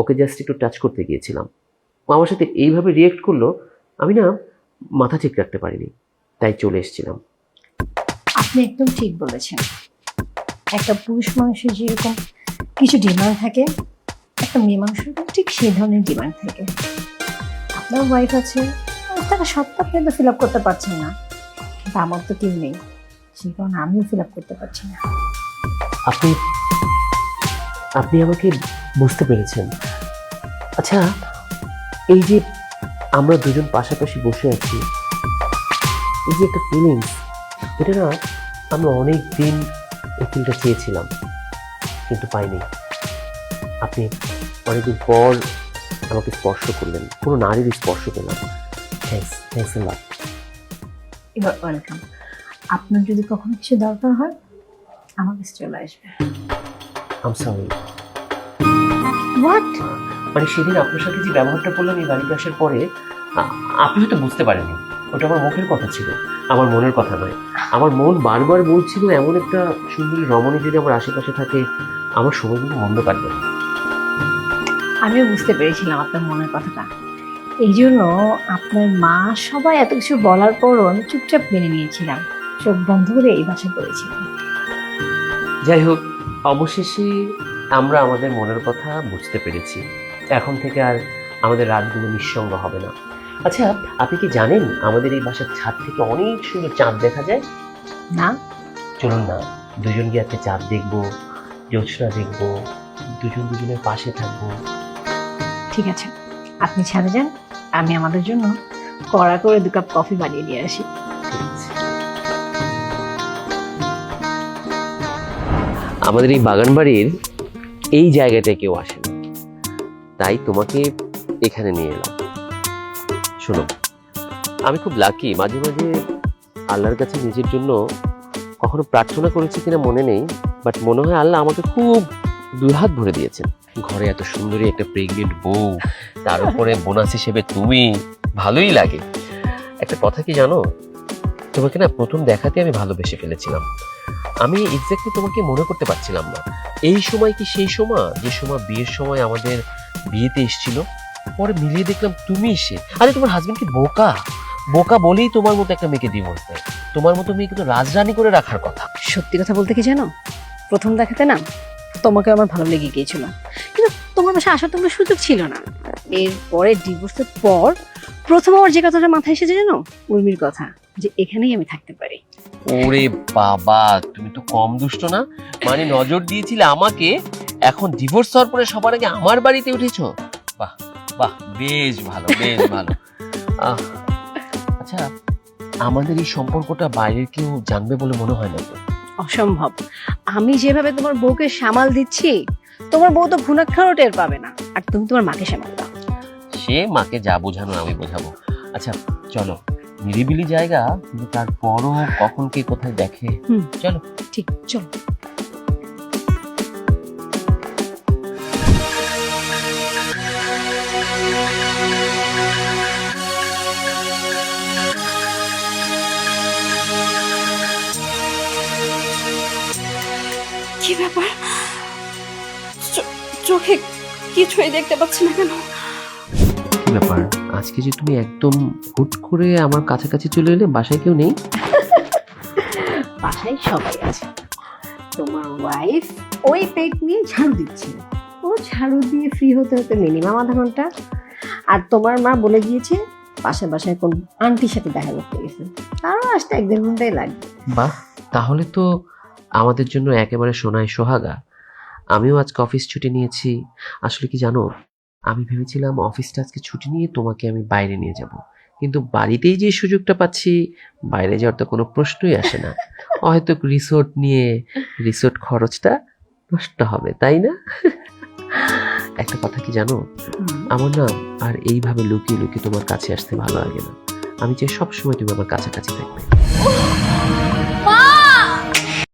ওকে just একটু touch করতে গিয়েছিলাম, ও আমার সাথে এইভাবে রিয়েক্ট করলো, আমি না মাথা ঠিক রাখতে পারিনি, তাই চলে এসেছিলাম। আপনি একদম ঠিক বলেছেন। একটা পুরুষ মানুষের যেরকম কিছু ডিমান্ড থাকে, একটা মেয়ে মানুষের ঠিক সেই ধরনের ডিমান্ড থাকে। আপনার ওয়াইফ আছে, তারা সবটা আপনি তো ফিল আপ করতে পারছেন না, কিন্তু আমার তো কেউ নেই, সেই কারণে আমিও ফিল আপ করতে পারছি না। আপনি আপনি আমাকে বুঝতে পেরেছেন। আচ্ছা, এই যে আমরা দুজন পাশাপাশি বসে আছি, এই যে একটা ফিলিংস, এটা না আমি অনেক দিন এই ফিলটা চেয়েছিলাম, কিন্তু পাইনি। আপনি অনেকদিন পর আমাকে স্পর্শ করলেন, কোনো নারীর স্পর্শ পেলাম। Thanks a lot. Your welcome. আপনার যদি কখনো কিছু দরকার হয় আমার কাছে চলে আসবে। আম সরি। হোয়াট? মানে সেদিন আপনার সাথে যে ব্যবহারটা করলাম এই বাড়িতে আসার পরে, আপনি হয়তো বুঝতে পারেননি ওটা আমার মুখের কথা ছিল, আমার মনের কথা নয়। আমার মন বারবার বলছিল এমন একটা সুন্দরী রমণী যদি আমার আশেপাশে থাকে, আমার সময়গুলো মন্দ কাটবে না। আমিও বুঝতে পেরেছিলাম আপনার মনের কথাটা, এই জন্য আপনার মা সবাই এত কিছু বলার পরও আমি চুপচাপ মেনে নিয়েছিলাম, চোখ বন্ধ করে এই বাসায় পড়েছিলাম। যাই হোক, অবশেষে আমরা আমাদের মনের কথা বুঝতে পেরেছি। এখন থেকে আর আমাদের রাতগুলো নিঃসঙ্গ হবে না। আচ্ছা, আপনি কি জানেন আমাদের এই বাসার ছাদ থেকে অনেক সুন্দর চাঁদ দেখা যায়? না। চলুন না, দুজন গিয়ে একটা চাঁদ দেখবো, জ্যোৎস্না দেখবো, দুজন দুজনের পাশে থাকবো। ঠিক আছে, আপনি ছাদে যান, আমি আমাদের জন্য কড়া করে 2 কাপ কফি বানিয়ে নিয়ে আসি। ঠিক আছে। আমাদের এই বাগান বাড়ির এই জায়গাটায় কেউ আসে না, তাই তোমাকে এখানে নিয়ে এলাম। শোনো, আমি খুব লাকি, মাঝে মাঝে আল্লাহর কাছে নিজের জন্য কখনো প্রার্থনা করেছি কিনা মনে নেই, বাট মনে হয় আল্লাহ আমাকে খুব 2 হাত ভরে দিয়েছেন। ঘরে এত সুন্দরী একটা প্রেগনেন্ট বউ, তার উপরে বোনাস হিসেবে তুমি, ভালোই লাগে। একটা কথা কি জানো, তোমাকে না প্রথম দেখাতে আমি ভালোবেসে ফেলেছিলাম। আমি এক্স্যাক্টলি তোমাকে মনে করতে পারছিলাম না এই সময় কি সেই সময় যে সময় বিয়ের সময় আমাদের বিয়েতে এসেছিল। পরে মিলিয়ে দেখলাম তুমি সে। আরে তোমার হাজবেন্ড কি বোকা? বোকা বলেই তোমার মতো একটা মেয়েকে ডিভোর্স দেয়। তোমার মতো মেয়েকে তো রাজরানী করে রাখার কথা। সত্যি কথা বলতে কি জানো, প্রথম দেখাতে না তোমাকে আমার ভালো লেগে গিয়েছিল, কিন্তু তোমার বাসায় আসার তো কোনো সুযোগ ছিল না। এরপরে ডিভোর্সের পর প্রথম আমার যে কথাটা মাথায় এসেছে জানো, উর্মির কথা, যে এখানেই আমি থাকতে পারি। ওরে বাবা, তুমি তো কম দুষ্ট না। মানে নজর দিয়েছিলে আমাকে, এখন ডিভোর্স হওয়ার পরে সবার আগে আমার বাড়িতে উঠেছো। বাহ বাহ, বেশ ভালো, বেশ ভালো। আচ্ছা, আমাদের এই সম্পর্কটা বাইরের কেউ জানবে বলে মনে হয় না তো? অসম্ভব। আমি যেভাবে তোমার বউকে সামাল দিচ্ছি, তোমার বউ তো ঘুণাক্ষরও টের পাবে না, আর তুমি তোমার মাকে সামাল দাও। সে মাকে যা বোঝানো আমি বোঝাবো। আচ্ছা চলো, নিরিবিলি জায়গা, কিন্তু তারপরও কখন কে কোথায় দেখে। চলো। ঠিক, চলো। কি ব্যাপার, চোখে কিছুই দেখতে পাচ্ছি না কেন? কি ব্যাপার, আজকে যে তুমি একদম হুট করে আমার কাছাকাছি চলে এলে? বাসায় কেউ নেই? বাসায় সবাই আছে। তোমার ওয়াইফ ওই পেট নিয়ে ঝাড়ু দিচ্ছে, ও ঝাড়ু দিয়ে ফ্রি হতে হতে মিনিমাম আধা ঘন্টা। আর তোমার মা বলে গিয়েছে বাসায় বাসায় কোন আন্টির সাথে দেখা করতে গেছে, তারও আসতে 1-1.5 ঘন্টাই লাগবে। বাহ, তাহলে তো আমাদের জন্য একেবারে সোনায় সোহাগা। আমিও আজকে অফিস ছুটি নিয়েছি। আসলে কি জানো, আমি ভেবেছিলাম অফিসটা আজকে ছুটি নিয়ে তোমাকে আমি বাইরে নিয়ে যাব, কিন্তু বাড়িতেই যে সুযোগটা পাচ্ছি, বাইরে যাওয়ার তো কোনো প্রশ্নই আসে না। হয়তো রিসোর্ট নিয়ে রিসোর্ট খরচটা নষ্ট হবে, তাই না? একটা কথা কি জানো, আমার না আর এইভাবে লুকিয়ে লুকিয়ে তোমার কাছে আসতে ভালো লাগে না। আমি চাই সবসময় তুমি আমার কাছাকাছি থাকবে।